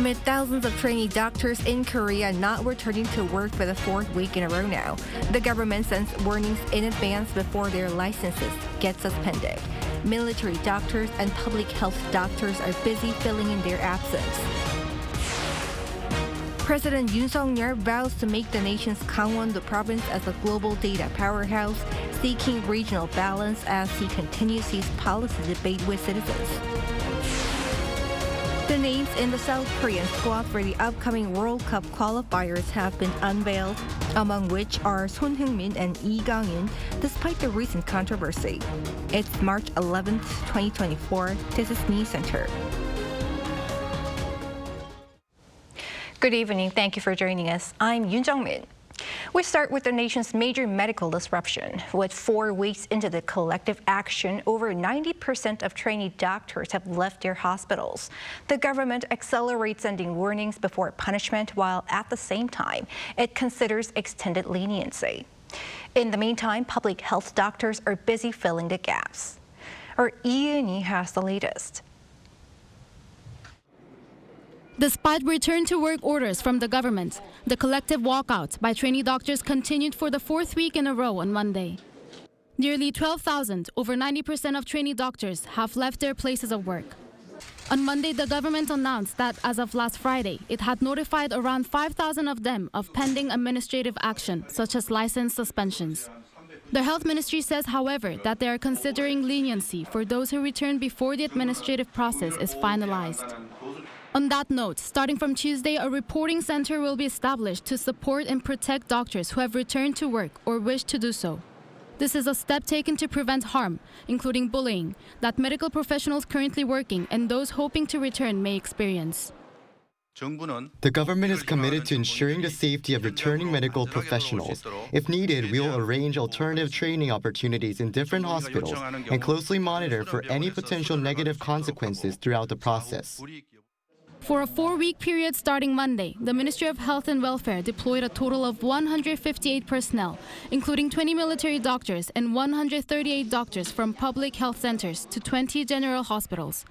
Amid thousands of trainee doctors in Korea not returning to work for the fourth week in a row now, the government sends warnings in advance before their licenses get suspended. Military doctors and public health doctors are busy filling in their absence. President Yoon Suk-yeol vows to make the nation's Gangwon-do province as a global data powerhouse, seeking regional balance as he continues his policy debate with citizens. The names in the South Korean squad for the upcoming World Cup qualifiers have been unveiled, among which are Son Heung-min and Lee Kang-in, despite the recent controversy. It's March 11th, 2024. This is Newscenter. Good evening. Thank you for joining us. I'm Yoon Jung-min. We start with the nation's major medical disruption. With 4 weeks into the collective action, over 90% of trainee doctors have left their hospitals. The government accelerates sending warnings before punishment, while at the same time, it considers extended leniency. In the meantime, public health doctors are busy filling the gaps. Our Yoon has the latest. Despite return-to-work orders from the government, the collective walkout by trainee doctors continued for the fourth week in a row on Monday. Nearly 12,000, over 90% of trainee doctors, have left their places of work. On Monday, the government announced that as of last Friday, it had notified around 5,000 of them of pending administrative action, such as license suspensions. The Health Ministry says, however, that they are considering leniency for those who return before the administrative process is finalized. On that note, starting from Tuesday, a reporting center will be established to support and protect doctors who have returned to work or wish to do so. This is a step taken to prevent harm, including bullying, that medical professionals currently working and those hoping to return may experience. The government is committed to ensuring the safety of returning medical professionals. If needed, we will arrange alternative training opportunities in different hospitals and closely monitor for any potential negative consequences throughout the process. For a 4-week period starting Monday, the Ministry of Health and Welfare deployed a total of 158 personnel, including 20 military doctors and 138 doctors from public health centers to 20 general hospitals.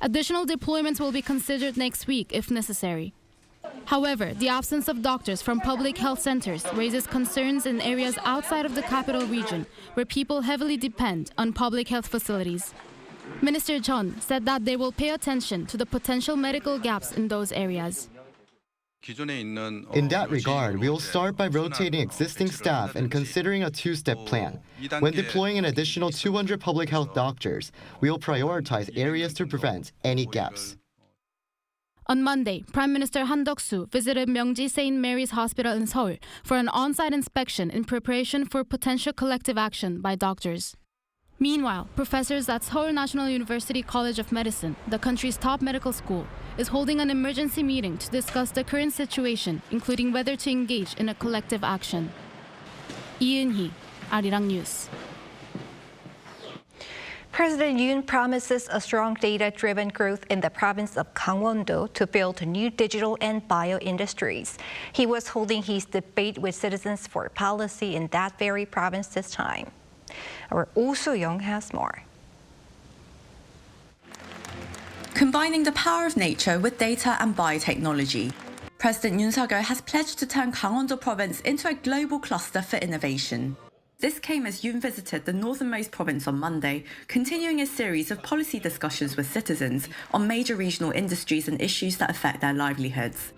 Additional deployments will be considered next week if necessary. However, the absence of doctors from public health centers raises concerns in areas outside of the capital region, where people heavily depend on public health facilities. Minister Jeon said that they will pay attention to the potential medical gaps in those areas. In that regard, we will start by rotating existing staff and considering a two-step plan. When deploying an additional 200 public health doctors, we will prioritize areas to prevent any gaps. On Monday, Prime Minister Han Duck-soo visited Myeongji St. Mary's Hospital in Seoul for an on-site inspection in preparation for potential collective action by doctors. Meanwhile, professors at Seoul National University College of Medicine, the country's top medical school, is holding an emergency meeting to discuss the current situation, including whether to engage in a collective action. Lee, Arirang News. President Yoon promises a strong data-driven growth in the province of Gangwon-do to build new digital and bio industries. He was holding his debate with citizens for policy in that very province this time. Our Oh So-young has more. Combining the power of nature with data and biotechnology, President Yoon Suk-yeol has pledged to turn Gangwon-do province into a global cluster for innovation. This came as Yoon visited the northernmost province on Monday, continuing a series of policy discussions with citizens on major regional industries and issues that affect their livelihoods.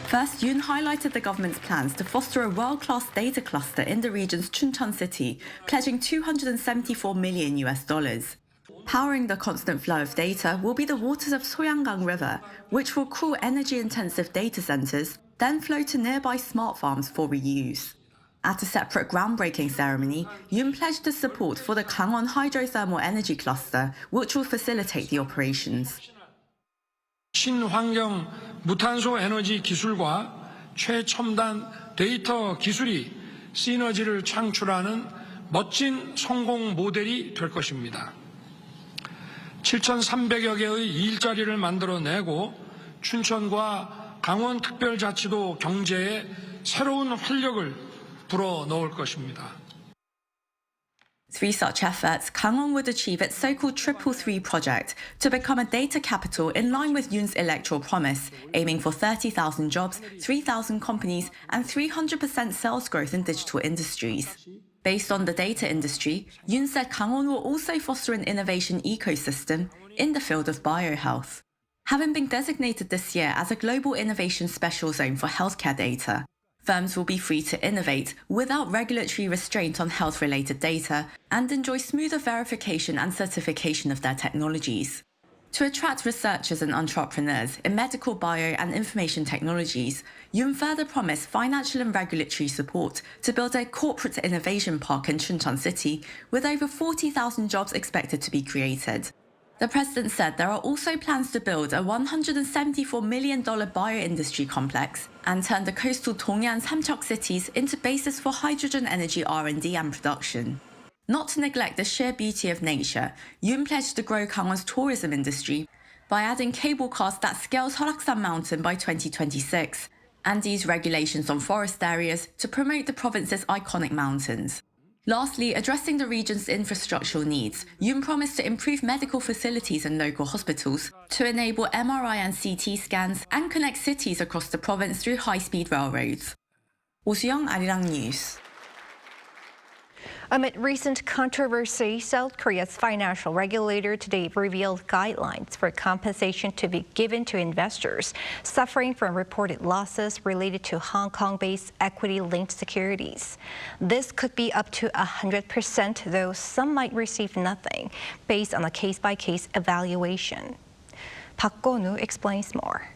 First, Yoon highlighted the government's plans to foster a world-class data cluster in the region's Chuncheon city, pledging $274 million. Powering the constant flow of data will be the waters of Soyanggang River, which will cool energy-intensive data centers, then flow to nearby smart farms for reuse. At a separate groundbreaking ceremony, Yoon pledged his support for the Gangwon hydrothermal energy cluster, which will facilitate the operations. 친환경 무탄소 에너지 기술과 최첨단 데이터 기술이 시너지를 창출하는 멋진 성공 모델이 될 것입니다. 7,300여 개의 일자리를 만들어내고 춘천과 강원특별자치도 경제에 새로운 활력을 불어넣을 것입니다. Through such efforts, Gangwon would achieve its so-called 333 project to become a data capital in line with Yoon's electoral promise, aiming for 30,000 jobs, 3,000 companies, and 300% sales growth in digital industries. Based on the data industry, Yoon said Gangwon will also foster an innovation ecosystem in the field of biohealth. Having been designated this year as a global innovation special zone for healthcare data, firms will be free to innovate without regulatory restraint on health-related data and enjoy smoother verification and certification of their technologies. To attract researchers and entrepreneurs in medical, bio, and information technologies, Yoon further promised financial and regulatory support to build a corporate innovation park in Chuncheon City with over 40,000 jobs expected to be created. The president said there are also plans to build a $174 million bio-industry complex and turn the coastal Dongyan and Samcheok cities into bases for hydrogen energy R&D and production. Not to neglect the sheer beauty of nature, Yoon pledged to grow Gangwon's tourism industry by adding cable cars that scales Horaksan Mountain by 2026 and ease regulations on forest areas to promote the province's iconic mountains. Lastly, addressing the region's infrastructural needs, Yoon promised to improve medical facilities in local hospitals to enable MRI and CT scans and connect cities across the province through high-speed railroads. 오수영, Arirang News. Amid recent controversy, South Korea's financial regulator today revealed guidelines for compensation to be given to investors suffering from reported losses related to Hong Kong-based equity-linked securities. This could be up to 100%, though some might receive nothing, based on a case-by-case evaluation. Park Go-nu explains more.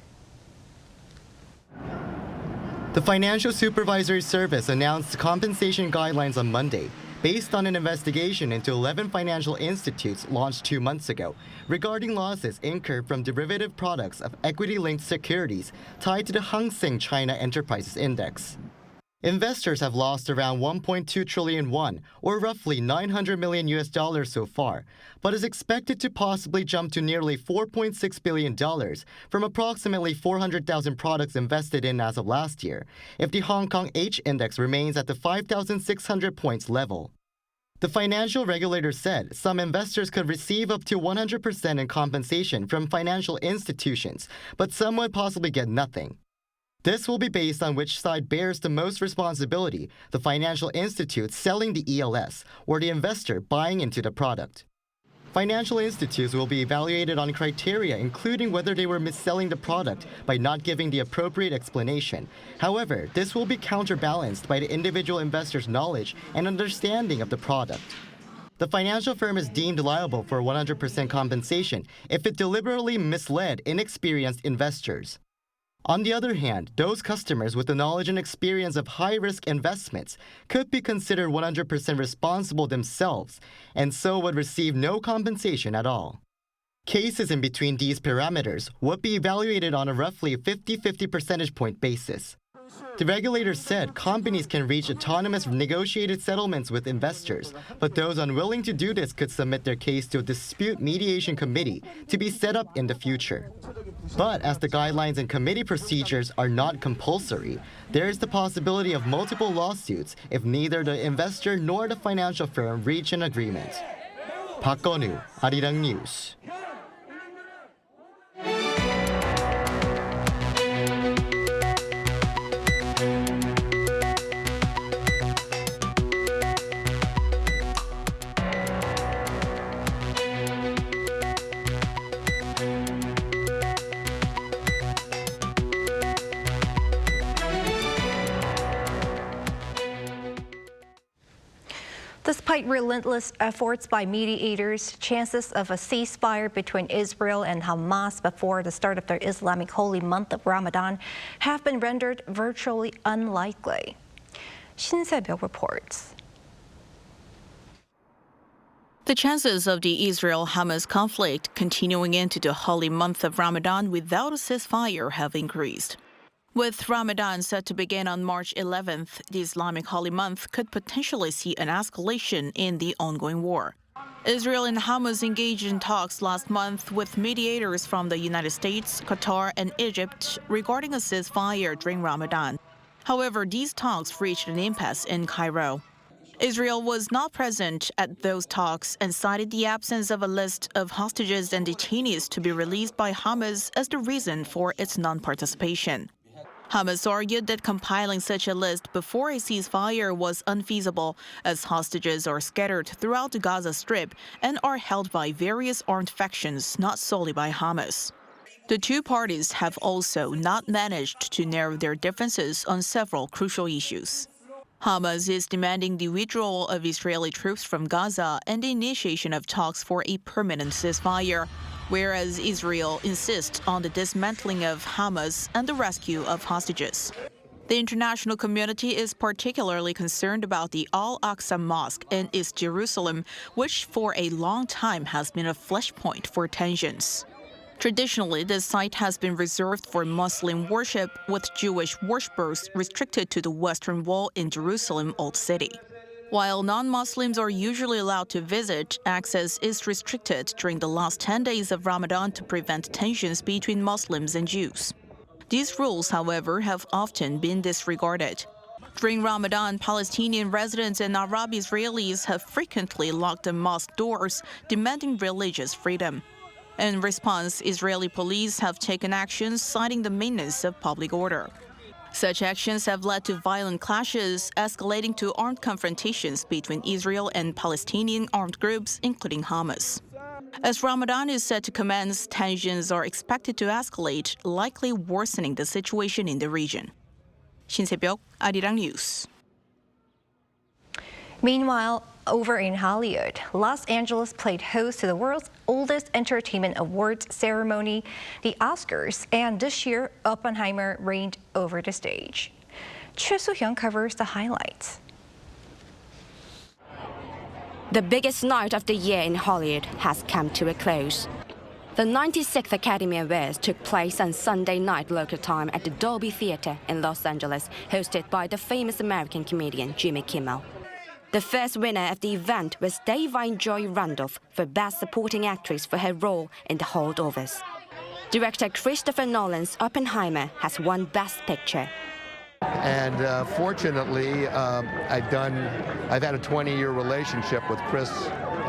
The Financial Supervisory Service announced compensation guidelines on Monday, based on an investigation into 11 financial institutes launched 2 months ago regarding losses incurred from derivative products of equity-linked securities tied to the Hang Seng China Enterprises Index. Investors have lost around 1.2 trillion won, or roughly $900 million so far, but is expected to possibly jump to nearly $4.6 billion from approximately 400,000 products invested in as of last year, if the Hong Kong H index remains at the 5,600 points level. The financial regulator said some investors could receive up to 100% in compensation from financial institutions, but some would possibly get nothing. This will be based on which side bears the most responsibility, the financial institute selling the ELS or the investor buying into the product. Financial institutes will be evaluated on criteria including whether they were mis-selling the product by not giving the appropriate explanation. However, this will be counterbalanced by the individual investor's knowledge and understanding of the product. The financial firm is deemed liable for 100% compensation if it deliberately misled inexperienced investors. On the other hand, those customers with the knowledge and experience of high-risk investments could be considered 100% responsible themselves, and so would receive no compensation at all. Cases in between these parameters would be evaluated on a roughly 50-50 percentage point basis. The regulator said companies can reach autonomous negotiated settlements with investors, but those unwilling to do this could submit their case to a dispute mediation committee to be set up in the future. But as the guidelines and committee procedures are not compulsory, there is the possibility of multiple lawsuits if neither the investor nor the financial firm reach an agreement. Park Go-nu, Arirang News. Despite relentless efforts by mediators, chances of a ceasefire between Israel and Hamas before the start of the Islamic holy month of Ramadan have been rendered virtually unlikely. Shin Se-byuk reports. The chances of the Israel-Hamas conflict continuing into the holy month of Ramadan without a ceasefire have increased. With Ramadan set to begin on March 11th, the Islamic holy month could potentially see an escalation in the ongoing war. Israel and Hamas engaged in talks last month with mediators from the United States, Qatar, and Egypt regarding a ceasefire during Ramadan. However, these talks reached an impasse in Cairo. Israel was not present at those talks and cited the absence of a list of hostages and detainees to be released by Hamas as the reason for its non-participation. Hamas argued that compiling such a list before a ceasefire was unfeasible, as hostages are scattered throughout the Gaza Strip and are held by various armed factions, not solely by Hamas. The two parties have also not managed to narrow their differences on several crucial issues. Hamas is demanding the withdrawal of Israeli troops from Gaza and the initiation of talks for a permanent ceasefire, whereas Israel insists on the dismantling of Hamas and the rescue of hostages. The international community is particularly concerned about the Al-Aqsa Mosque in East Jerusalem, which for a long time has been a flashpoint for tensions. Traditionally, this site has been reserved for Muslim worship, with Jewish worshippers restricted to the Western Wall in Jerusalem Old City. While non-Muslims are usually allowed to visit, access is restricted during the last 10 days of Ramadan to prevent tensions between Muslims and Jews. These rules, however, have often been disregarded. During Ramadan, Palestinian residents and Arab Israelis have frequently locked the mosque doors, demanding religious freedom. In response, Israeli police have taken actions citing the maintenance of public order. Such actions have led to violent clashes, escalating to armed confrontations between Israel and Palestinian armed groups, including Hamas. As Ramadan is set to commence, tensions are expected to escalate, likely worsening the situation in the region. 신새벽 Arirang News. Meanwhile, over in Hollywood, Los Angeles played host to the world's oldest entertainment awards ceremony, the Oscars, and this year, Oppenheimer reigned over the stage. Choi Soo-hyun covers the highlights. The biggest night of the year in Hollywood has come to a close. The 96th Academy Awards took place on Sunday night local time at the Dolby Theatre in Los Angeles, hosted by the famous American comedian Jimmy Kimmel. The first winner of the event was Da'Vine Joy Randolph for Best Supporting Actress for her role in The Holdovers. Director Christopher Nolan's Oppenheimer has won Best Picture. And fortunately, I've had a 20-year relationship with Chris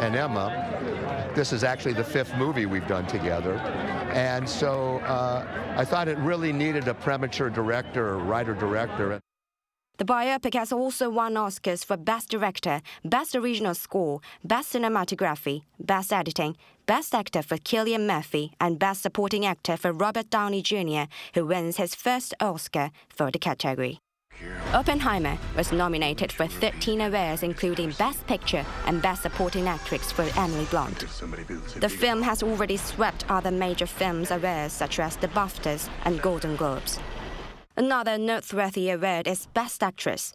and Emma. This is actually the 5th movie we've done together. And so I thought it really needed a premature director or writer-director. The biopic has also won Oscars for Best Director, Best Original Score, Best Cinematography, Best Editing, Best Actor for Cillian Murphy, and Best Supporting Actor for Robert Downey Jr., who wins his first Oscar for the category. Oppenheimer was nominated for 13 awards, including Best Picture and Best Supporting Actress for Emily Blunt. The film has already swept other major films awards such as the BAFTAs and Golden Globes. Another noteworthy award is Best Actress.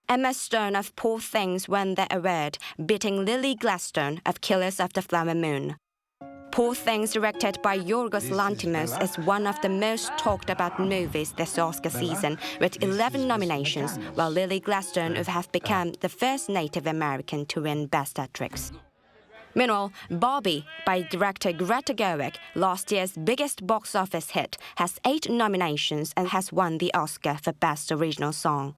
Emma Stone of Poor Things won the award, beating Lily Gladstone of Killers of the Flower Moon. Poor Things, directed by Yorgos Lanthimos, is one of the most talked about movies this Oscar season, with 11 nominations, while Lily Gladstone would have become the first Native American to win Best Actress. Meanwhile, Barbie, by director Greta Gerwig, last year's biggest box office hit, has 8 nominations and has won the Oscar for Best Original Song.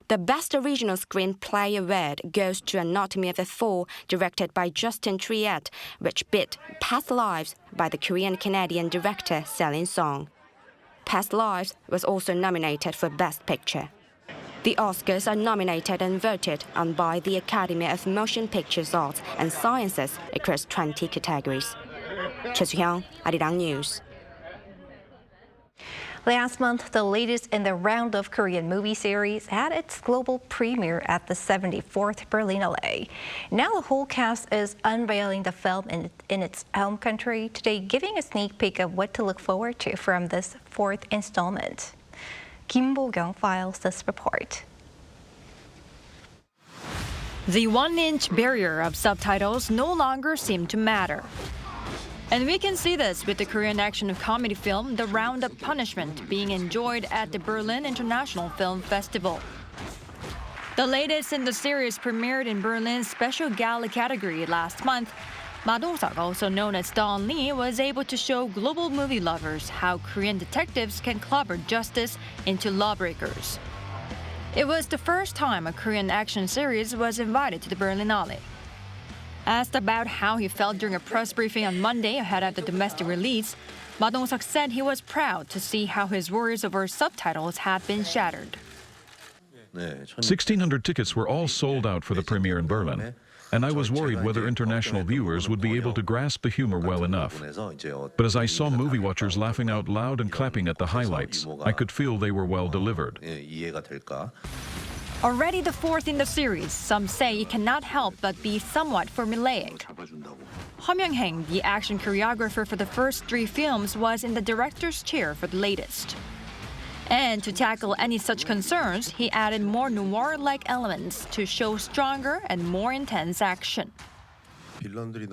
The Best Original Screenplay award goes to Anatomy of a Fall, directed by Justin Triet, which beat Past Lives by the Korean-Canadian director Celine Song. Past Lives was also nominated for Best Picture. The Oscars are nominated and voted on by the Academy of Motion Pictures Arts and Sciences across 20 categories. Choi Soo-hyun, Arirang News. Last month, the latest in the Roundup Korean movie series had its global premiere at the 74th Berlinale. Now the whole cast is unveiling the film in its home country today, giving a sneak peek of what to look forward to from this 4th installment. Kim Bo-kyung files this report. The 1-inch barrier of subtitles no longer seemed to matter. And we can see this with the Korean action comedy film The Roundup Punishment being enjoyed at the Berlin International Film Festival. The latest in the series premiered in Berlin's special gala category last month. Ma Dong-seok, also known as Don Lee, was able to show global movie lovers how Korean detectives can clobber justice into lawbreakers. It was the first time a Korean action series was invited to the Berlinale. Asked about how he felt during a press briefing on Monday ahead of the domestic release, Ma Dong-seok said he was proud to see how his worries over subtitles had been shattered. 1,600 tickets were all sold out for the premiere in Berlin, and I was worried whether international viewers would be able to grasp the humor well enough. But as I saw movie watchers laughing out loud and clapping at the highlights, I could feel they were well delivered. Already the fourth in the series, some say it cannot help but be somewhat formulaic. Hwang Sun-hong, the action choreographer for the first 3 films, was in the director's chair for the latest. And to tackle any such concerns, he added more noir-like elements to show stronger and more intense action.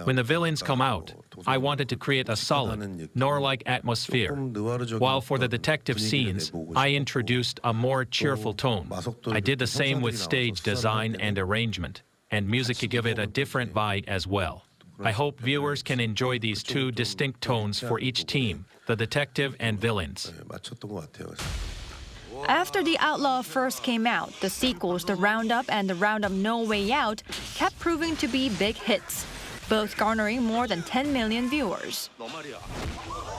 When the villains come out, I wanted to create a solid, noir-like atmosphere, while for the detective scenes, I introduced a more cheerful tone. I did the same with stage design and arrangement, and music to give it a different vibe as well. I hope viewers can enjoy these 2 distinct tones for each team, the detective and villains. After The Outlaw first came out, the sequels, The Roundup and The Roundup No Way Out, kept proving to be big hits, both garnering more than 10 million viewers.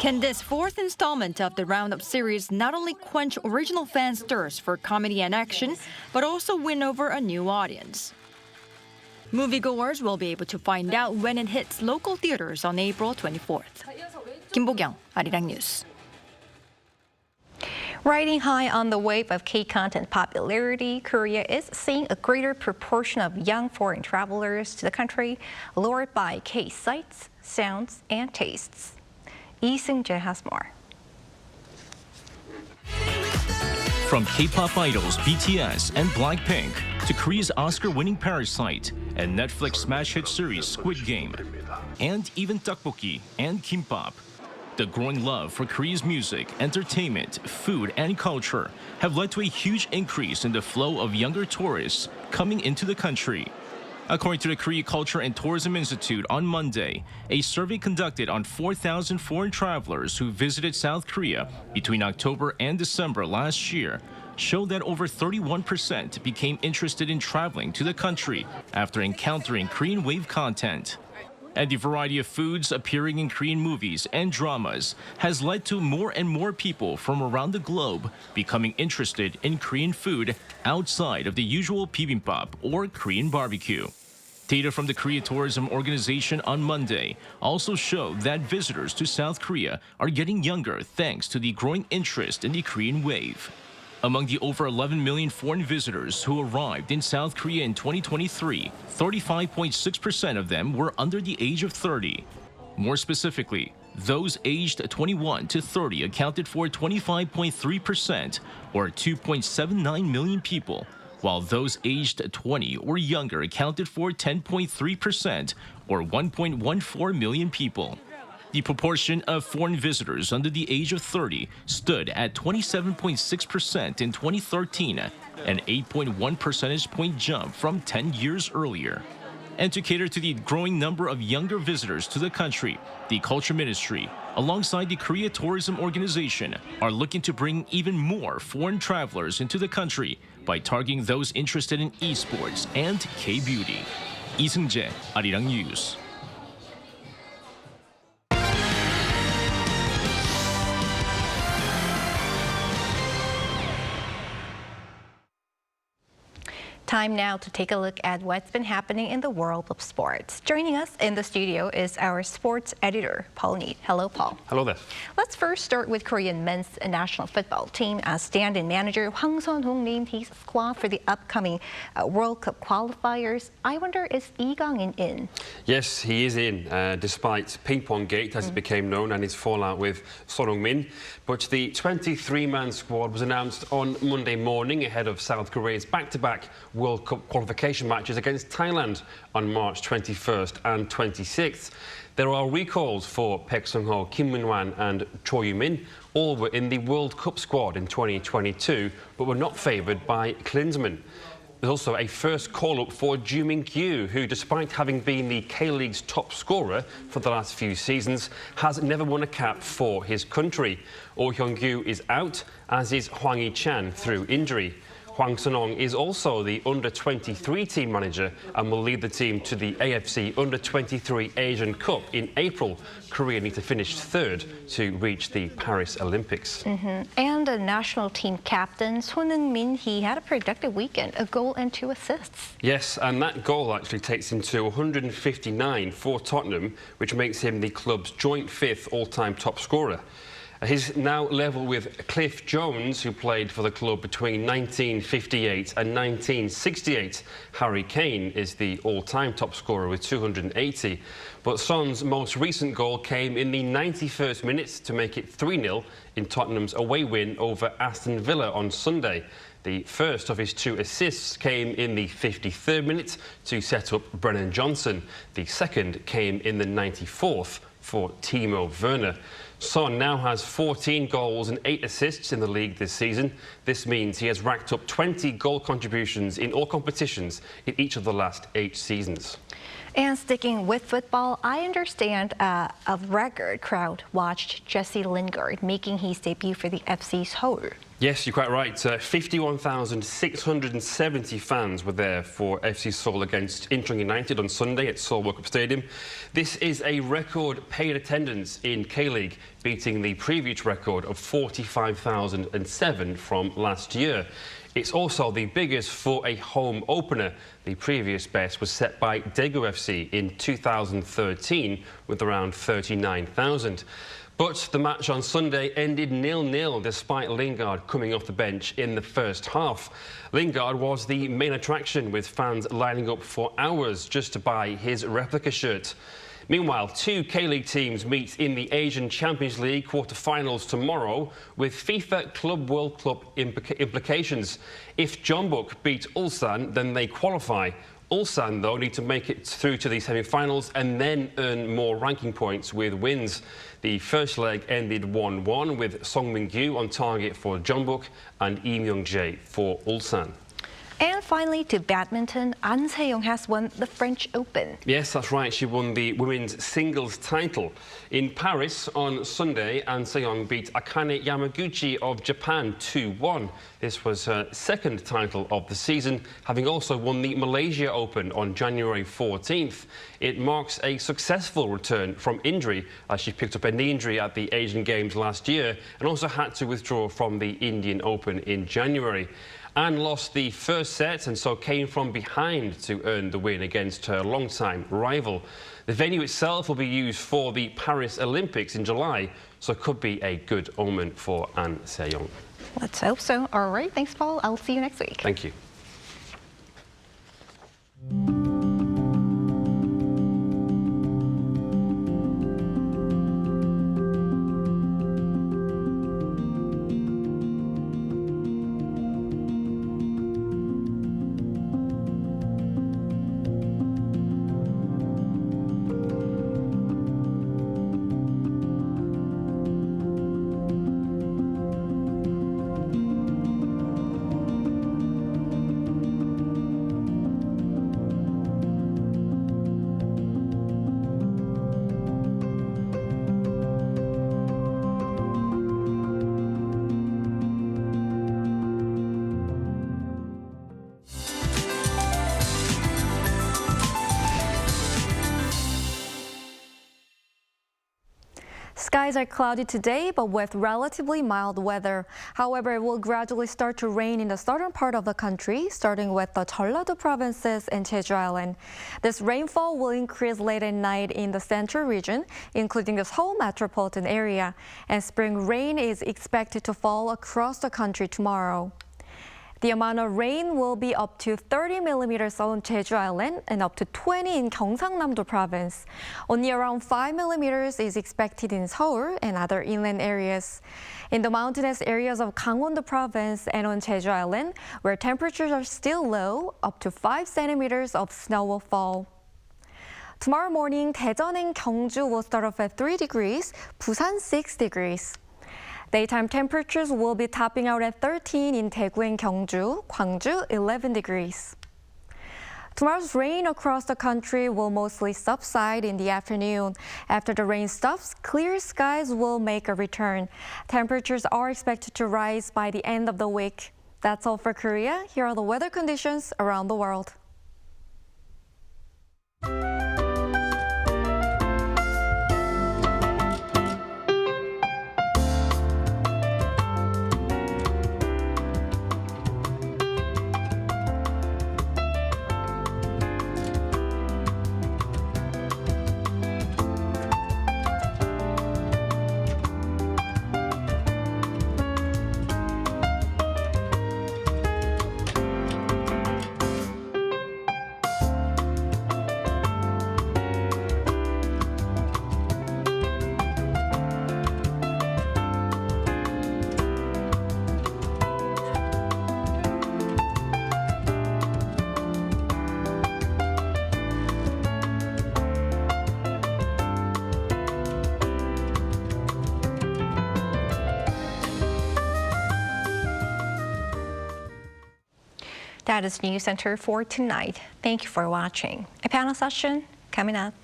Can this 4th installment of the Roundup series not only quench original fans' thirst for comedy and action, but also win over a new audience? Moviegoers will be able to find out when it hits local theaters on April 24th. Kim Bo-kyung, Arirang News. Riding high on the wave of K-content popularity, Korea is seeing a greater proportion of young foreign travelers to the country, lured by K-sights, sounds, and tastes. Lee Seung-jae has more. From K-pop idols BTS and Blackpink to Korea's Oscar-winning Parasite and Netflix smash hit series Squid Game, and even tteokbokki and kimbap. The growing love for Korea's music, entertainment, food, and culture have led to a huge increase in the flow of younger tourists coming into the country. According to the Korea Culture and Tourism Institute on Monday, a survey conducted on 4,000 foreign travelers who visited South Korea between October and December last year showed that over 31% became interested in traveling to the country after encountering Korean wave content. And the variety of foods appearing in Korean movies and dramas has led to more and more people from around the globe becoming interested in Korean food outside of the usual bibimbap or Korean barbecue. Data from the Korea Tourism Organization on Monday also showed that visitors to South Korea are getting younger thanks to the growing interest in the Korean wave. Among the over 11 million foreign visitors who arrived in South Korea in 2023, 35.6% of them were under the age of 30. More specifically, those aged 21 to 30 accounted for 25.3%, or 2.79 million people, while those aged 20 or younger accounted for 10.3%, or 1.14 million people. The proportion of foreign visitors under the age of 30 stood at 27.6% in 2013, an 8.1 percentage point jump from 10 years earlier. And to cater to the growing number of younger visitors to the country, the Culture Ministry, alongside the Korea Tourism Organization, are looking to bring even more foreign travelers into the country by targeting those interested in esports and K-beauty. Lee Seung-jae, Arirang News. Time now to take a look at what's been happening in the world of sports. Joining us in the studio is our sports editor, Paul Need. Hello, Paul. Hello there. Let's first start with Korean men's national football team. As stand-in manager Hwang Sun-hong named his squad for the upcoming World Cup qualifiers. I wonder, is Lee Kang-in in? Yes, he is in, despite Ping-pong Gate, as it became known, and his fallout with Son Heung-min. But the 23-man squad was announced on Monday morning ahead of South Korea's back-to-back World Cup qualification matches against Thailand on March 21st and 26th. There are recalls for Baek Sung-ho, Kim Min-wan and Cho Yu-min. All were in the World Cup squad in 2022, but were not favoured by Klinsmann. There's also a first call-up for Joo Min-kyu, who, despite having been the K-League's top scorer for the last few seasons, has never won a cap for his country. Oh Hyung-kyu is out, as is Hwang Yi-chan through injury. Hwang Sun-hong is also the under-23 team manager and will lead the team to the AFC Under-23 Asian Cup in April. Korea need to finish third to reach the Paris Olympics. And the national team captain, Son Heung-min, he had a productive weekend, a goal and 2 assists. Yes, and that goal actually takes him to 159 for Tottenham, which makes him the club's joint 5th all-time top scorer. He's now level with Cliff Jones, who played for the club between 1958 and 1968. Harry Kane is the all-time top scorer with 280. But Son's most recent goal came in the 91st minute to make it 3-0 in Tottenham's away win over Aston Villa on Sunday. The first of his 2 assists came in the 53rd minute to set up Brennan Johnson. The second came in the 94th for Timo Werner. Son now has 14 goals and 8 assists in the league this season. This means he has racked up 20 goal contributions in all competitions in each of the last 8 seasons. And sticking with football, I understand a record crowd watched Jesse Lingard making his debut for the FC Seoul. Yes, you're quite right. 51,670 fans were there for FC Seoul against Incheon United on Sunday at Seoul World Cup Stadium. This is a record paid attendance in K-League, beating the previous record of 45,007 from last year. It's also the biggest for a home opener. The previous best was set by Daegu FC in 2013 with around 39,000. But the match on Sunday ended 0-0 despite Lingard coming off the bench in the first half. Lingard was the main attraction, with fans lining up for hours just to buy his replica shirt. Meanwhile, 2 K-League teams meet in the Asian Champions League quarter-finals tomorrow with FIFA Club World Cup implications. If Jeonbuk beat Ulsan, then they qualify. Ulsan, though, need to make it through to the semi-finals and then earn more ranking points with wins. The first leg ended 1-1 with Song Min-gyu on target for Jeonbuk and Lee Myung-jae for Ulsan. And finally, to badminton, An Se-young has won the French Open. Yes, that's right. She won the women's singles title. In Paris on Sunday, An Se-young beat Akane Yamaguchi of Japan 2-1. This was her second title of the season, having also won the Malaysia Open on January 14th. It marks a successful return from injury, as she picked up a knee injury at the Asian Games last year and also had to withdraw from the Indian Open in January. Anne lost the first set and so came from behind to earn the win against her longtime rival. The venue itself will be used for the Paris Olympics in July, so it could be a good omen for An Se-young. Let's hope so. All right, thanks, Paul. I'll see you next week. Thank you. Skies are cloudy today, but with relatively mild weather. However, it will gradually start to rain in the southern part of the country, starting with the Jeollado provinces and Jeju Island. This rainfall will increase late at night in the central region, including the Seoul metropolitan area, and spring rain is expected to fall across the country tomorrow. The amount of rain will be up to 30 millimeters on Jeju Island and up to 20 in Gyeongsangnam-do province. Only around 5 millimeters is expected in Seoul and other inland areas. In the mountainous areas of Gangwon-do province and on Jeju Island, where temperatures are still low, up to 5 centimeters of snow will fall. Tomorrow morning, Daejeon and Gyeongju will start off at 3 degrees, Busan 6 degrees. Daytime temperatures will be topping out at 13 in Daegu and Gyeongju, Gwangju 11 degrees. Tomorrow's rain across the country will mostly subside in the afternoon. After the rain stops, clear skies will make a return. Temperatures are expected to rise by the end of the week. That's all for Korea. Here are the weather conditions around the world. That is Newscenter for tonight. Thank you for watching. A panel session coming up.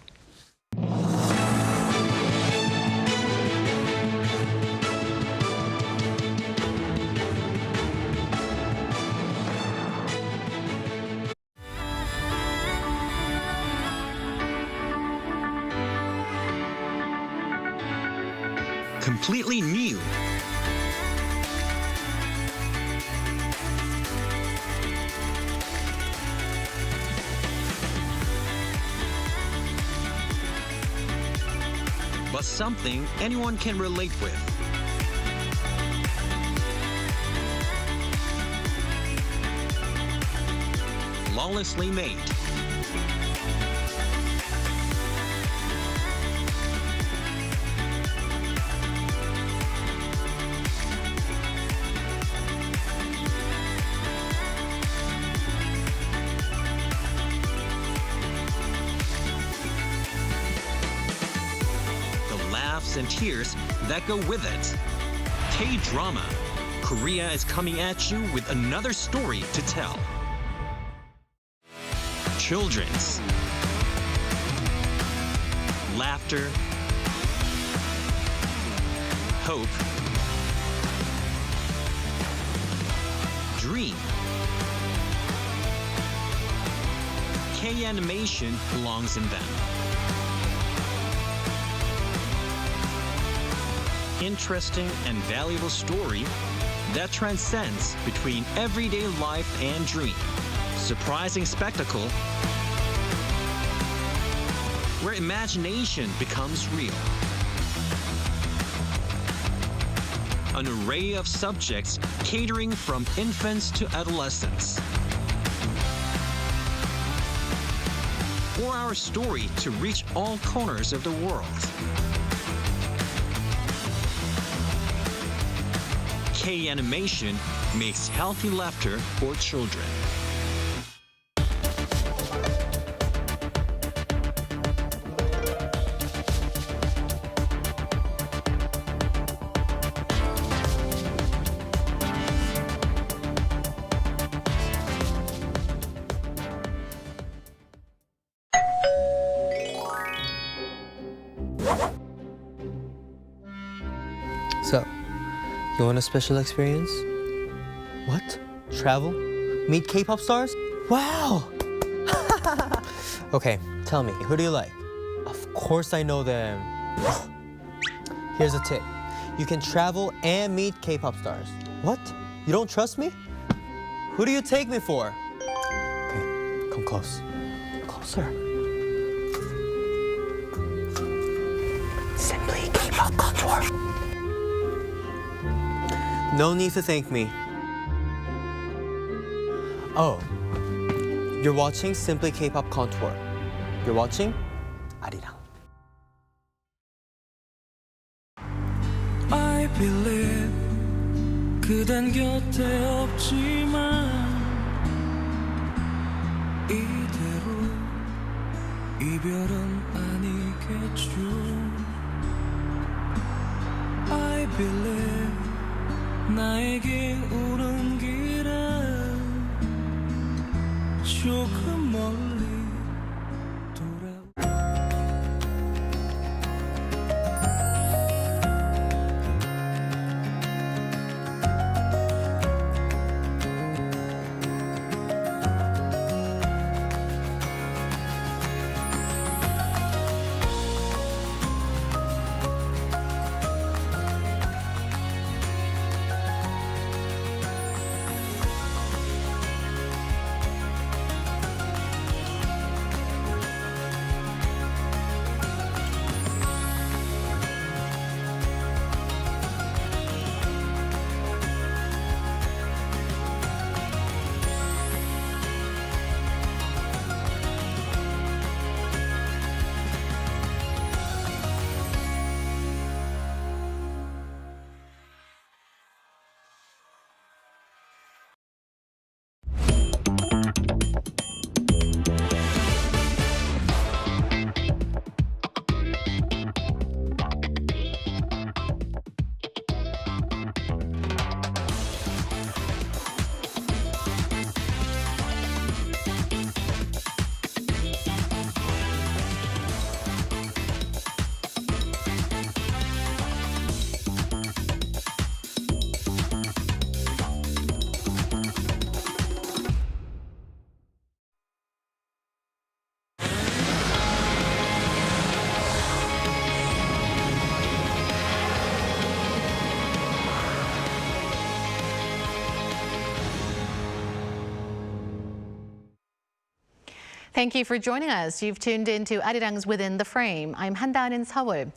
Completely new. But something anyone can relate with. Flawlessly made. And tears that go with it. K-drama. Korea is coming at you with another story to tell. Children's. Laughter. Hope. Dream. K-animation belongs in them. Interesting and valuable story that transcends between everyday life and dream. Surprising spectacle where imagination becomes real. An array of subjects catering from infants to adolescents. For our story to reach all corners of the world. K-animation makes healthy laughter for children. So, you want a special experience? What? Travel? Meet K-pop stars? Wow! Okay, tell me, who do you like? Of course I know them. Here's a tip. You can travel and meet K-pop stars. What? You don't trust me? Who do you take me for? Okay, come close. Closer. Simply K-pop contour. No need to thank me. Oh, you're watching Simply K-pop Contour. You're watching Arirang. I believe 그댄 곁에 없지만 이대로 이별은 아니겠죠. I believe 나에게 오는 길은 조금 멀리 Thank you for joining us. You've tuned into Arirang's Within the Frame. I'm Handan in Seoul.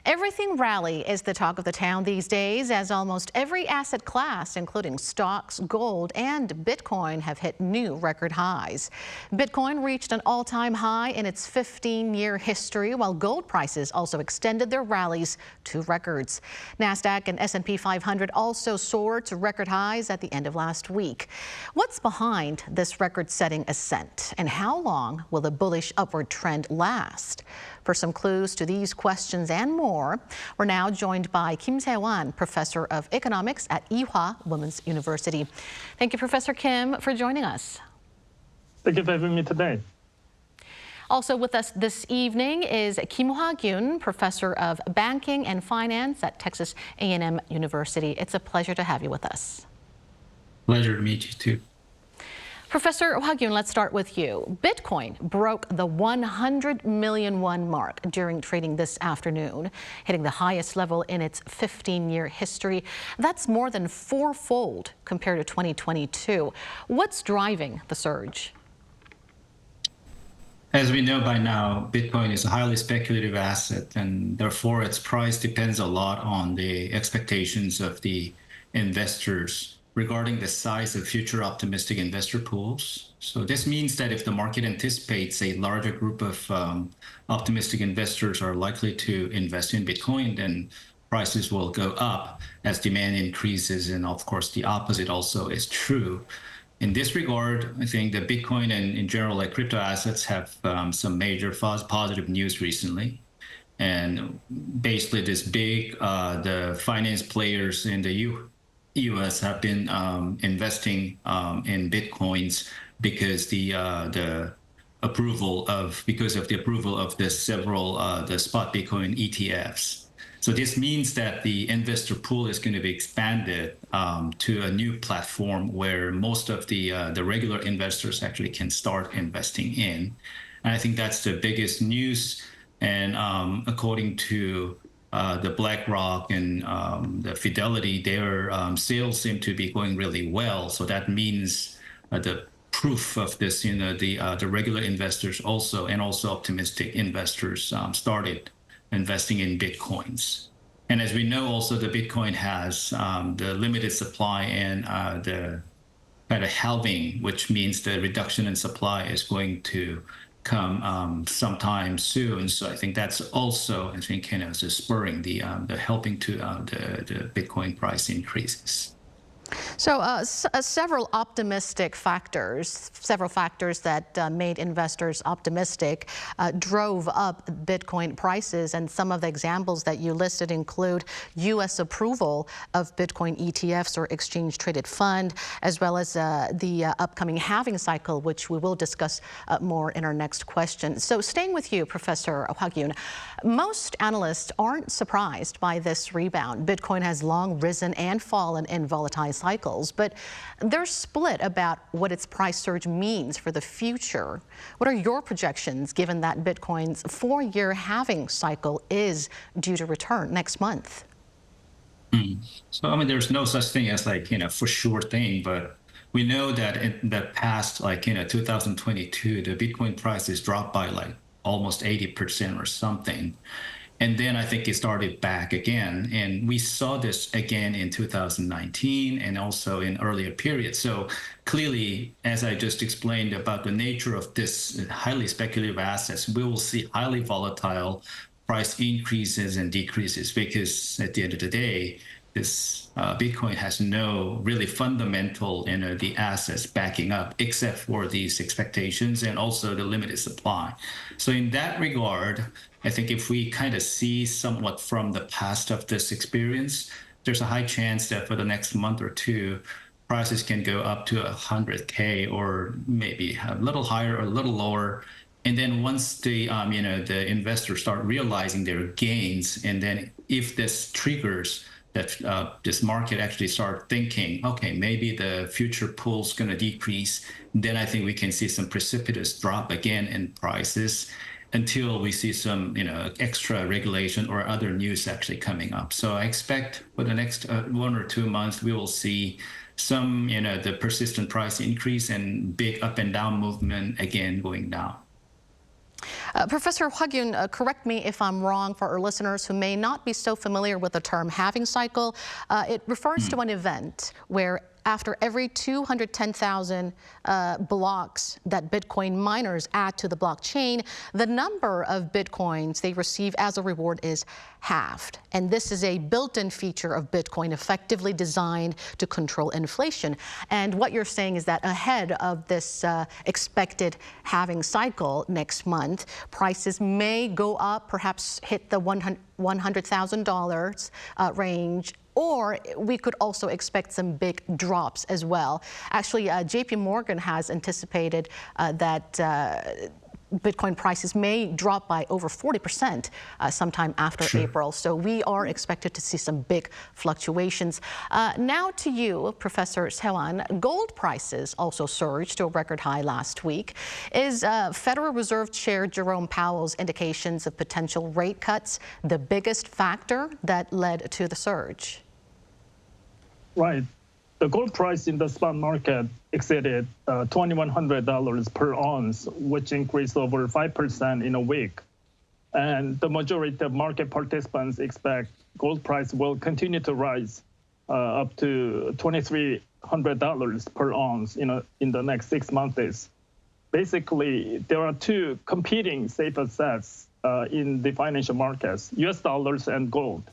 Everything rally is the talk of the town these days, as almost every asset class, including stocks, gold, and Bitcoin, have hit new record highs. Bitcoin reached an all-time high in its 15-year history, while gold prices also extended their rallies to records. NASDAQ and S&P 500 also soared to record highs at the end of last week. What's behind this record-setting ascent, and how long will the bullish upward trend last? For some clues to these questions and more, we're now joined by Kim Se-wan, professor of economics at Ewha Women's University. Thank you, Professor Kim, for joining us. Thank you for having me today. Also with us this evening is Kim Hwa-gyun, professor of banking and finance at Texas A&M University. It's a pleasure to have you with us. Pleasure to meet you too. Professor Hwa-gyun, let's start with you. Bitcoin broke the 100 million won mark during trading this afternoon, hitting the highest level in its 15-year history. That's more than fourfold compared to 2022. What's driving the surge? As we know by now, Bitcoin is a highly speculative asset, and therefore its price depends a lot on the expectations of the investors regarding the size of future optimistic investor pools. So this means that if the market anticipates a larger group of optimistic investors are likely to invest in Bitcoin, then prices will go up as demand increases. And of course, the opposite also is true. In this regard, I think that Bitcoin and in general, like crypto assets, have some major positive news recently. And basically this the finance players in the U.S. have been investing in Bitcoins because of the approval of the several the spot Bitcoin ETFs. So this means that the investor pool is going to be expanded to a new platform where most of the regular investors actually can start investing in. And I think that's the biggest news. And according to the BlackRock and the Fidelity, their sales seem to be going really well. So that means the proof of this, the regular investors also, and also optimistic investors started investing in Bitcoins. And as we know, also the Bitcoin has the limited supply and the kind of halving, which means the reduction in supply is going to come sometime soon. So I think that's also, I think, just spurring the helping to the Bitcoin price increases. So several factors that made investors optimistic drove up Bitcoin prices. And some of the examples that you listed include U.S. approval of Bitcoin ETFs or exchange traded fund, as well as the upcoming halving cycle, which we will discuss more in our next question. So staying with you, Professor Hwa-gyun, most analysts aren't surprised by this rebound. Bitcoin has long risen and fallen in volatile cycles, but they're split about what its price surge means for the future. What are your projections, given that Bitcoin's 4-year halving cycle is due to return next month? So, I mean, there's no such thing as for sure thing, but we know that in the past, 2022, the Bitcoin prices dropped by almost 80% or something. And then I think it started back again. And we saw this again in 2019 and also in earlier periods. So clearly, as I just explained about the nature of this highly speculative assets, we will see highly volatile price increases and decreases, because at the end of the day, this Bitcoin has no really fundamental, the assets backing up, except for these expectations and also the limited supply. So in that regard, I think if we kind of see somewhat from the past of this experience, there's a high chance that for the next month or two, prices can go up to 100K or maybe a little higher or a little lower. And then once the the investors start realizing their gains, and then if this triggers that this market actually start thinking, okay, maybe the future pool's going to decrease, then I think we can see some precipitous drop again in prices until we see some, extra regulation or other news actually coming up. So I expect for the next 1 or 2 months, we will see some, the persistent price increase and big up and down movement again going down. Professor Hwang, correct me if I'm wrong for our listeners who may not be so familiar with the term halving cycle. It refers to an event where after every 210,000 blocks that Bitcoin miners add to the blockchain, the number of Bitcoins they receive as a reward is halved. And this is a built-in feature of Bitcoin effectively designed to control inflation. And what you're saying is that ahead of this expected halving cycle next month, prices may go up, perhaps hit the $100,000 range, or we could also expect some big drops as well. Actually, JP Morgan has anticipated that Bitcoin prices may drop by over 40% sometime after April. So we are expected to see some big fluctuations. Now to you, Professor Hwang, gold prices also surged to a record high last week. Is Federal Reserve Chair Jerome Powell's indications of potential rate cuts the biggest factor that led to the surge? Right. The gold price in the spot market exceeded $2,100 per ounce, which increased over 5% in a week. And the majority of market participants expect gold price will continue to rise up to $2,300 per ounce in the next 6 months. Basically, there are two competing safe assets in the financial markets, US dollars and gold.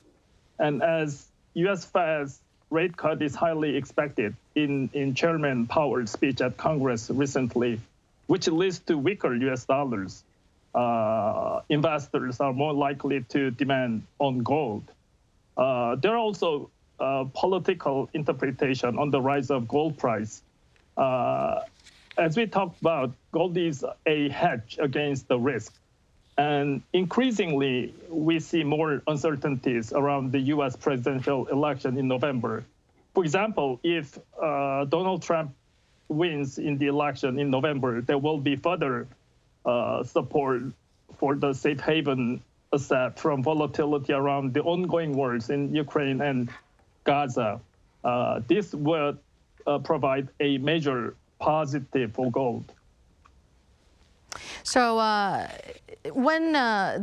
And as US Fed's rate cut is highly expected in Chairman Powell's speech at Congress recently, which leads to weaker US dollars. Investors are more likely to demand on gold. There are also political interpretation on the rise of gold price. As we talked about, gold is a hedge against the risk. And increasingly, we see more uncertainties around the U.S. presidential election in November. For example, if Donald Trump wins in the election in November, there will be further support for the safe haven asset from volatility around the ongoing wars in Ukraine and Gaza. This would provide a major positive for gold. So when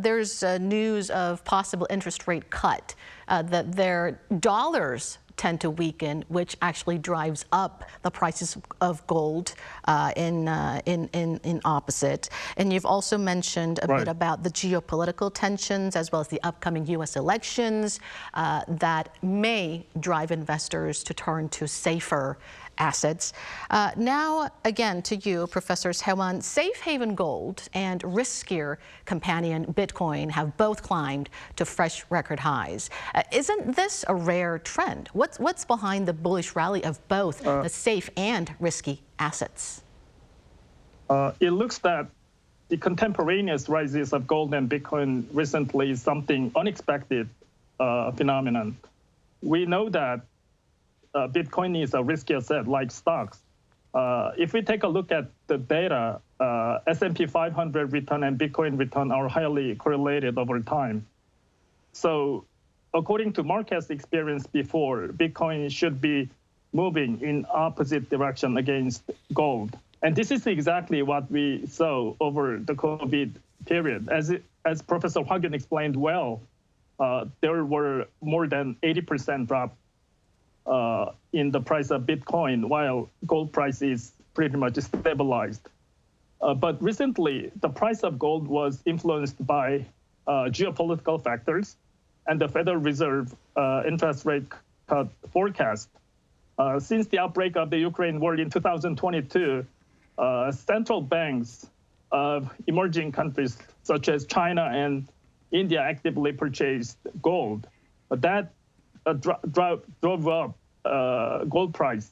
there's news of possible interest rate cut, that their dollars tend to weaken, which actually drives up the prices of gold in opposite. And you've also mentioned a bit about the geopolitical tensions as well as the upcoming U.S. elections that may drive investors to turn to safer assets. Now, again, to you, Professor Hwang, safe haven gold and riskier companion Bitcoin have both climbed to fresh record highs. Isn't this a rare trend? What's behind the bullish rally of both the safe and risky assets? It looks that the contemporaneous rises of gold and Bitcoin recently is something unexpected phenomenon. We know that Bitcoin is a risky asset like stocks. If we take a look at the data, S&P 500 return and Bitcoin return are highly correlated over time. So according to market's experience before, Bitcoin should be moving in opposite direction against gold. And this is exactly what we saw over the COVID period. As Professor Hwang explained well, there were more than 80% drop in the price of Bitcoin, while gold price is pretty much stabilized. But recently, the price of gold was influenced by geopolitical factors and the Federal Reserve interest rate cut forecast. Since the outbreak of the Ukraine war in 2022, central banks of emerging countries such as China and India actively purchased gold. That drove up gold price.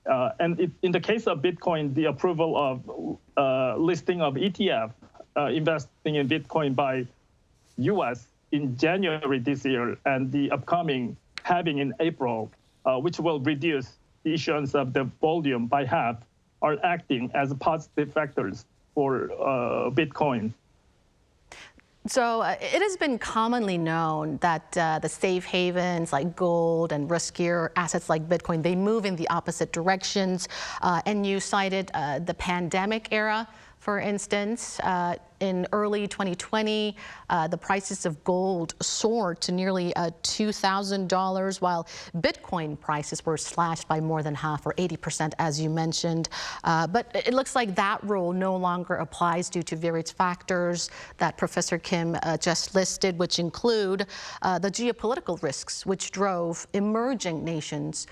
And in the case of Bitcoin, the approval of listing of ETF investing in Bitcoin by U.S. in January this year and the upcoming halving in April, which will reduce the issuance of the volume by half, are acting as positive factors for Bitcoin. So it has been commonly known that the safe havens like gold and riskier assets like Bitcoin, they move in the opposite directions. And you cited the pandemic era, for instance. in early 2020, the prices of gold soared to nearly $2,000, while Bitcoin prices were slashed by more than half, or 80%, as you mentioned. But it looks like that rule no longer applies due to various factors that Professor Kim just listed, which include the geopolitical risks, which drove emerging nations'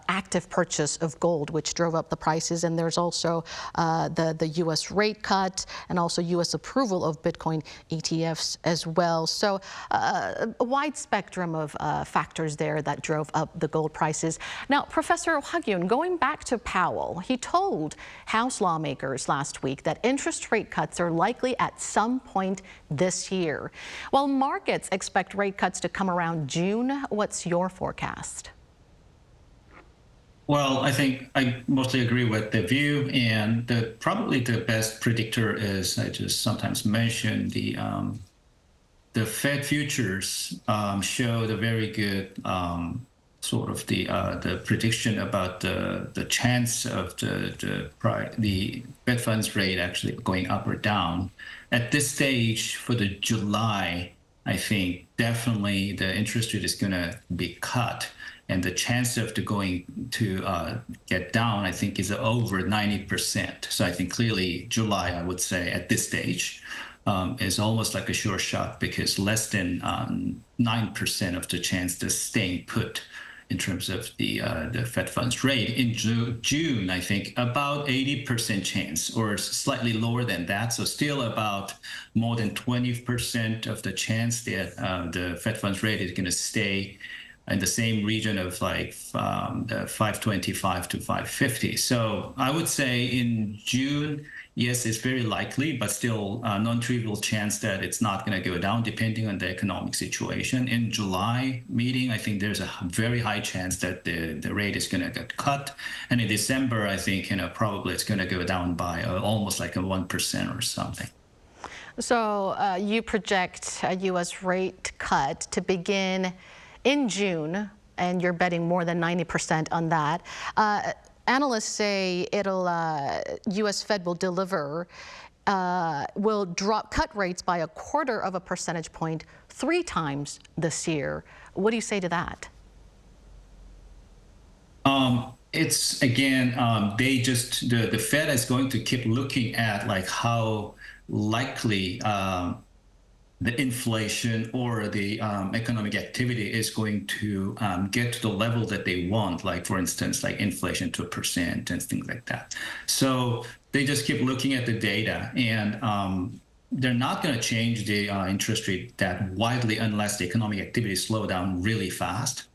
active purchase of gold, which drove up the prices. And there's also the U.S. rate cut and also U.S. approval of Bitcoin ETFs as well. So a wide spectrum of factors there that drove up the gold prices. Now, Professor Hwang, going back to Powell, he told House lawmakers last week that interest rate cuts are likely at some point this year. While markets expect rate cuts to come around June, what's your forecast? Well, I think I mostly agree with the view, and probably the best predictor is, I just sometimes mention, the Fed futures show the very good sort of the prediction about the chance of the Fed funds rate actually going up or down. At this stage, for the July, I think definitely the interest rate is going to be cut. And the chance of going to get down, I think, is over 90%. So I think clearly July, I would say, at this stage, is almost like a sure shot, because less than 9% of the chance to staying put in terms of the Fed funds rate. In June, I think about 80% chance, or slightly lower than that. So still about more than 20% of the chance that the Fed funds rate is going to stay in the same region of like the 525 to 550. So I would say in June, yes, it's very likely, but still a non-trivial chance that it's not going to go down depending on the economic situation. In July meeting, I think there's a very high chance that the rate is going to get cut. And in December, I think, probably it's going to go down by almost like a 1% or something. So you project a U.S. rate cut to begin in June, and you're betting more than 90% on that. Analysts say U.S. Fed will cut rates by 1/4 of a percentage point 3 times this year. What do you say to that? It's again, the Fed is going to keep looking at like how likely the inflation or the economic activity is going to get to the level that they want, like, for instance, like inflation 2% and things like that. So they just keep looking at the data, and they're not going to change the interest rate that widely unless the economic activity slow down really fast.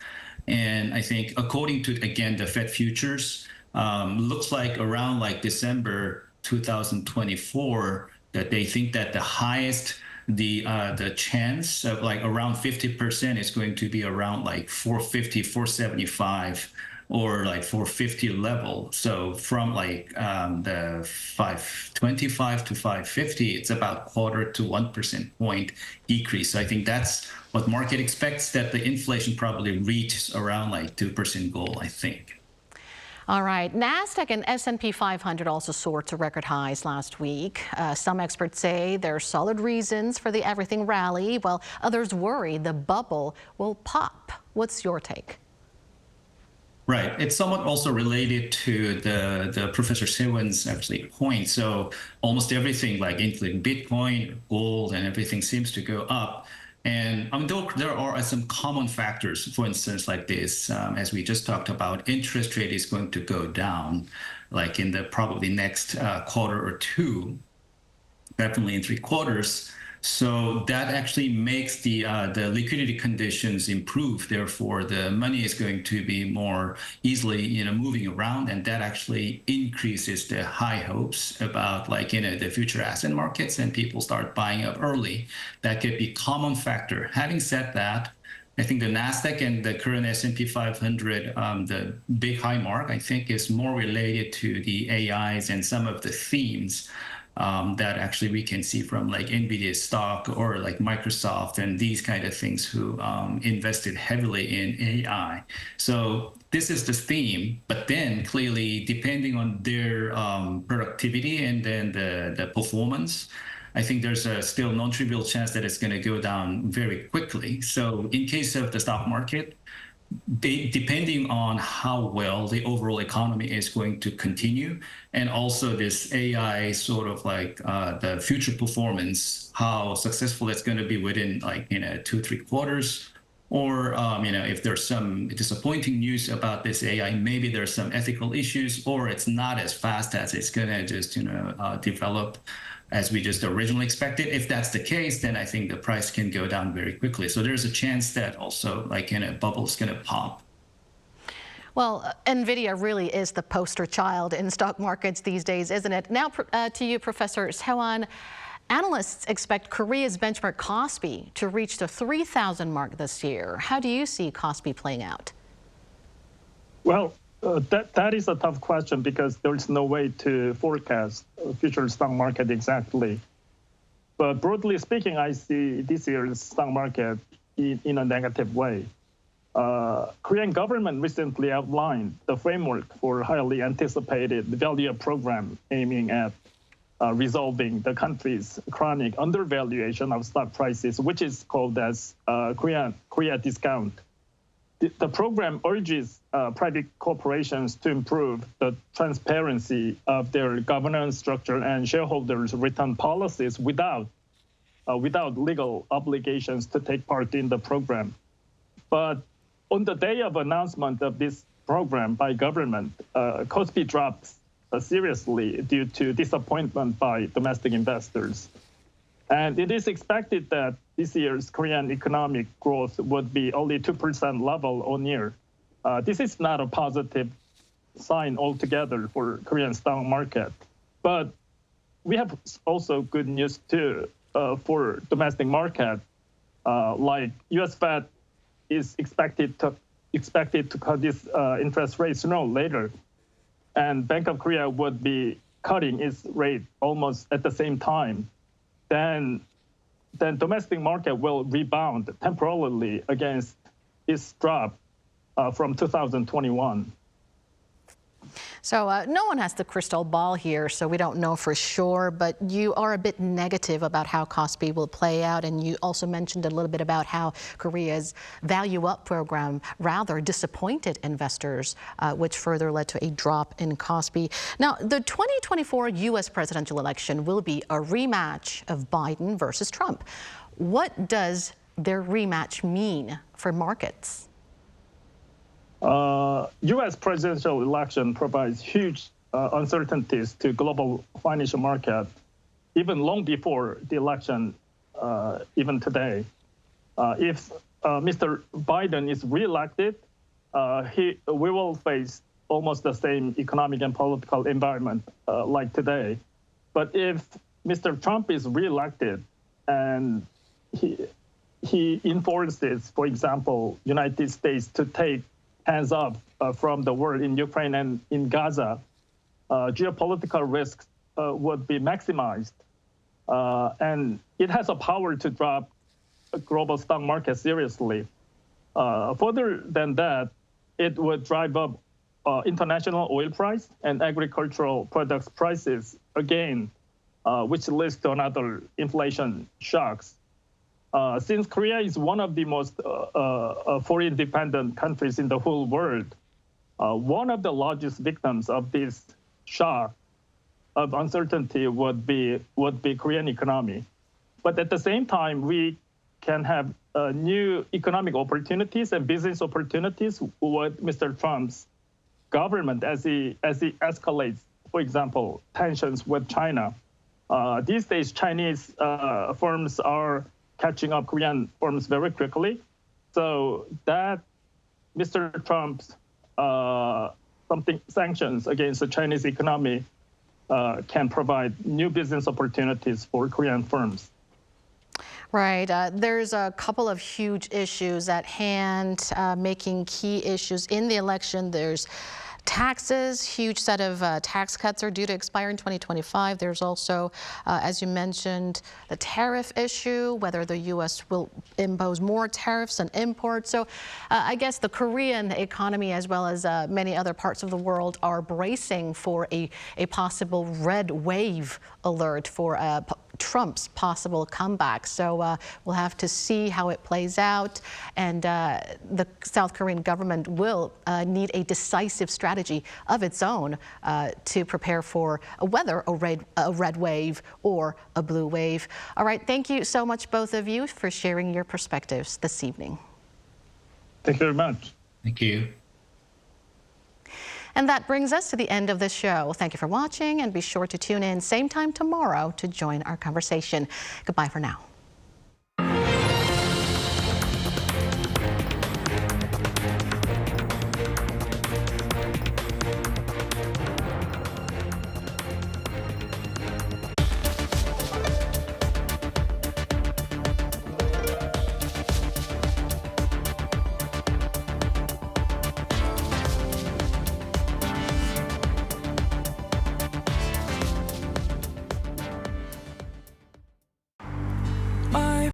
And I think according to, again, the Fed futures, looks like around like December 2024, that they think that the highest the chance of like around 50% is going to be around like 450, 475, or like 450 level. So from like the 525 to 550, it's about 1/4 to 1% point decrease. So I think that's what market expects, that the inflation probably reaches around like 2% goal, I think. All right, NASDAQ and S&P 500 also soared to record highs last week. Some experts say there are solid reasons for the everything rally, while others worry the bubble will pop. What's your take? Right. It's somewhat also related to the Professor Sewin's actually point. So almost everything, like including Bitcoin, gold, and everything seems to go up. And there are some common factors, for instance, like this, as we just talked about, interest rate is going to go down, like in the probably next quarter or two, definitely in 3 quarters. So that actually makes the liquidity conditions improve. Therefore, the money is going to be more easily, moving around, and that actually increases the high hopes about like, the future asset markets, and people start buying up early. That could be common factor. Having said that, I think the NASDAQ and the current S&P 500, the big high mark, I think is more related to the AIs and some of the themes that actually we can see from like NVIDIA stock or like Microsoft and these kind of things who invested heavily in AI. So this is the theme, but then clearly depending on their productivity and then the performance, I think there's a still non-trivial chance that it's going to go down very quickly. So in case of the stock market, depending on how well the overall economy is going to continue, and also this AI sort of like the future performance, how successful it's going to be within like 2-3 quarters, or if there's some disappointing news about this AI, maybe there's some ethical issues, or it's not as fast as it's going to just develop as we just originally expected. If that's the case, then I think the price can go down very quickly. So there's a chance that also like a bubble is going to pop. Well, NVIDIA really is the poster child in stock markets these days, isn't it? Now to you, Professor Seo-an. Analysts expect Korea's benchmark Kospi to reach the 3,000 mark this year. How do you see Kospi playing out? Well, that is a tough question because there is no way to forecast future stock market exactly. But broadly speaking, I see this year's stock market in a negative way. Korean government recently outlined the framework for highly anticipated value-up program aiming at resolving the country's chronic undervaluation of stock prices, which is called as Korea discount. The program urges private corporations to improve the transparency of their governance structure and shareholders' return policies without legal obligations to take part in the program. But on the day of announcement of this program by government, Kospi drops seriously due to disappointment by domestic investors. And it is expected that this year's Korean economic growth would be only 2% level on year. This is not a positive sign altogether for Korean stock market. But we have also good news too for domestic market. Like U.S. Fed is expected to cut its interest rates later, and Bank of Korea would be cutting its rate almost at the same time. Then domestic market will rebound temporarily against its drop from 2021. So no one has the crystal ball here, so we don't know for sure, but you are a bit negative about how Kospi will play out, and you also mentioned a little bit about how Korea's value-up program rather disappointed investors, which further led to a drop in Kospi. Now, the 2024 U.S. presidential election will be a rematch of Biden versus Trump. What does their rematch mean for markets? U.S. presidential election provides huge uncertainties to global financial market, even long before the election, even today. If Mr. Biden is reelected, we will face almost the same economic and political environment like today. But if Mr. Trump is reelected and he enforces, for example, United States to take hands up from the war in Ukraine and in Gaza, geopolitical risks would be maximized. And it has a power to drop a global stock market seriously. Further than that, it would drive up international oil price and agricultural products prices again, which leads to another inflation shocks. Since Korea is one of the most foreign-dependent countries in the whole world, one of the largest victims of this shock of uncertainty would be Korean economy. But at the same time, we can have new economic opportunities and business opportunities with Mr. Trump's government as he escalates, for example, tensions with China. These days, Chinese firms are catching up Korean firms very quickly. So that Mr. Trump's sanctions against the Chinese economy can provide new business opportunities for Korean firms. Right. There's a couple of huge issues at hand, making key issues in the election. There's taxes, huge set of tax cuts are due to expire in 2025. There's also, as you mentioned, the tariff issue, whether the U.S. will impose more tariffs on imports. So I guess the Korean economy, as well as many other parts of the world, are bracing for a possible red wave alert for Trump's possible comeback. So we'll have to see how it plays out. And the South Korean government will need a decisive strategy of its own to prepare for whether a red wave or a blue wave. All right, thank you so much, both of you, for sharing your perspectives this evening. Thank you very much. Thank you. And that brings us to the end of the show. Thank you for watching, and be sure to tune in same time tomorrow to join our conversation. Goodbye for now.